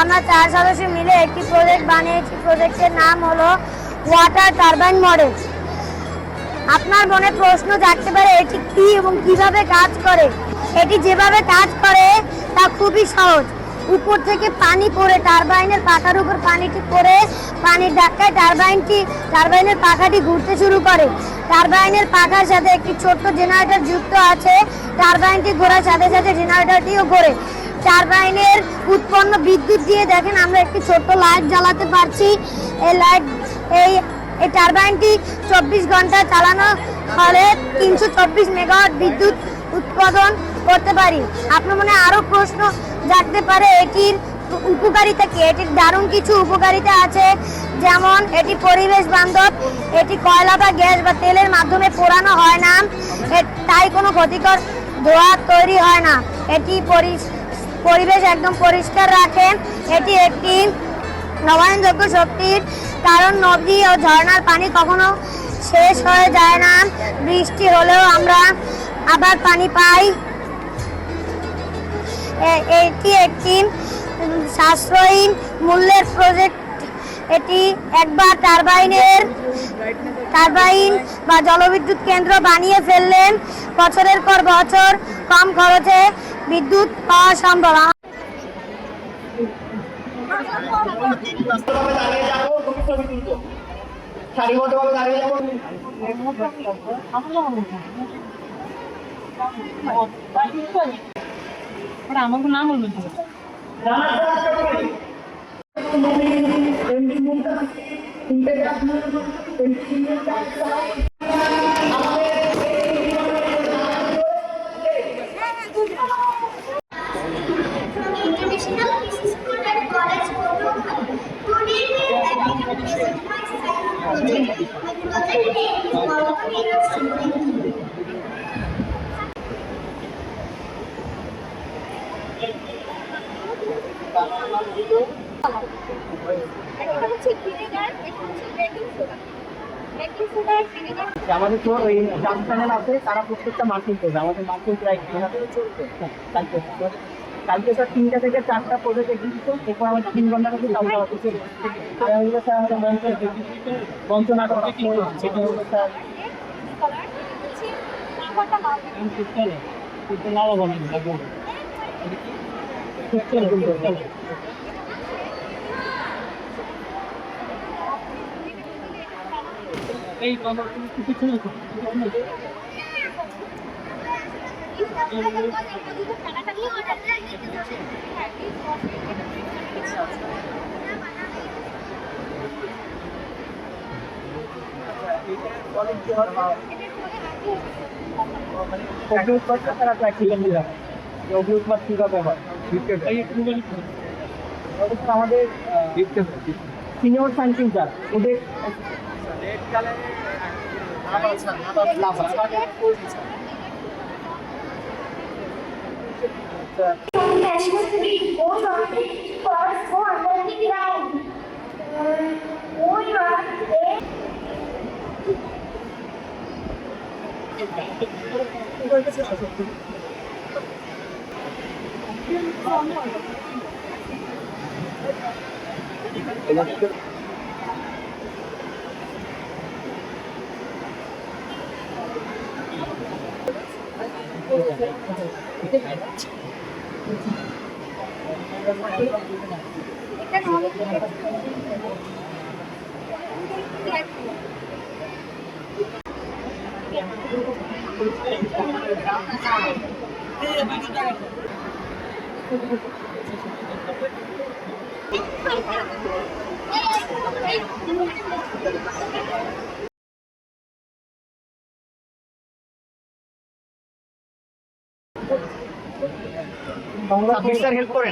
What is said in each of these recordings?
আমরা 4 সদস্য মিলে একটি প্রজেক্ট বানিয়েছি। প্রজেক্টের নাম হলো ওয়াটার টারবাইন মডেল। আপনার মনে প্রশ্ন জাগতে পারে এটি কি এবং কিভাবে কাজ করে। এটি যেভাবে কাজ করে তা খুবই সহজ। উপর থেকে পানি পড়ে টারবাইনের পাখার উপর পানিটি পড়ে পানির ধাক্কায় টারবাইনের পাখাটি ঘুরতে শুরু করে। টারবাইনের পাখার সাথে একটি ছোট্ট জেনারেটর যুক্ত আছে। টারবাইনটি ঘোরার সাথে সাথে জেনারেটরটিও ঘোরে। টারবাইনের উৎপন্ন বিদ্যুৎ দিয়ে দেখেন আমরা একটি ছোট্ট লাইট জ্বালাতে পারছি। এই টারবাইনটি 24 ঘন্টা চালানো হলে 324 মেগাওয়াট বিদ্যুৎ উৎপাদন করতে পারি। আপনার মনে আরো প্রশ্ন জাগতে পারে এটির উপকারিতা কি। এটির দারুণ কিছু উপকারিতা আছে, যেমন এটি পরিবেশ বান্ধব। এটি কয়লা বা গ্যাস বা তেলের মাধ্যমে পোড়ানো হয় না, তাই কোনো ক্ষতিকর ধোঁয়া তৈরি হয় না। এটি পরিবেশ একদম পরিষ্কার রাখে। এটি একটি নবায়নযোগ্য শক্তির কারণ নদী ও ঝর্ণার পানি কখনো শেষ হয়ে যায় না। বৃষ্টি হলেও আমরা আবার পানি পাই। এটি একটি সাশ্রয়ী মূল্যের প্রজেক্ট। এটি একবার টারবাইন বা জলবিদ্যুৎ কেন্দ্র বানিয়ে ফেললেন বছরের পর বছর কম খরচে বিদ্যুৎ পাওয়া সম্ভব। আমাকে নাম বলবেন আমাদের তো ওই জাম চ্যানেল আছে, তারা প্রত্যেকটা মার্কিং করবে। আমাদের মার্কিং প্রায় চলছে কালকে স্যার 3টা থেকে 4টা প্রজেক্ট এগিয়েছিল। এরপর আমাদের 3 ঘন্টা থেকে চালু হচ্ছে। স্যার আমাদের মঞ্চ নাটক সেটা হলো স্যার এই পিছনে আমাদের সিনিয়র সায়েন্টিস্ট স্যার ওদের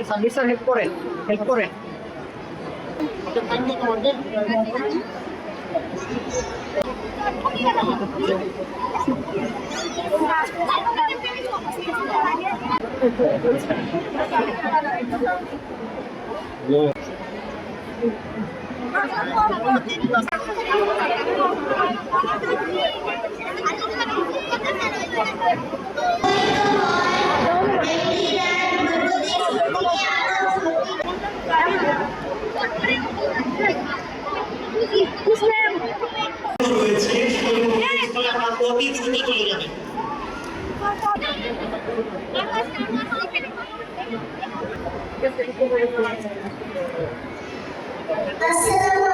সার্ভিসার হেল্প করেন রয়েছে সেই অনুষ্ঠানে আমরা অতি দ্রুত চলে যাবেন। আসসালামু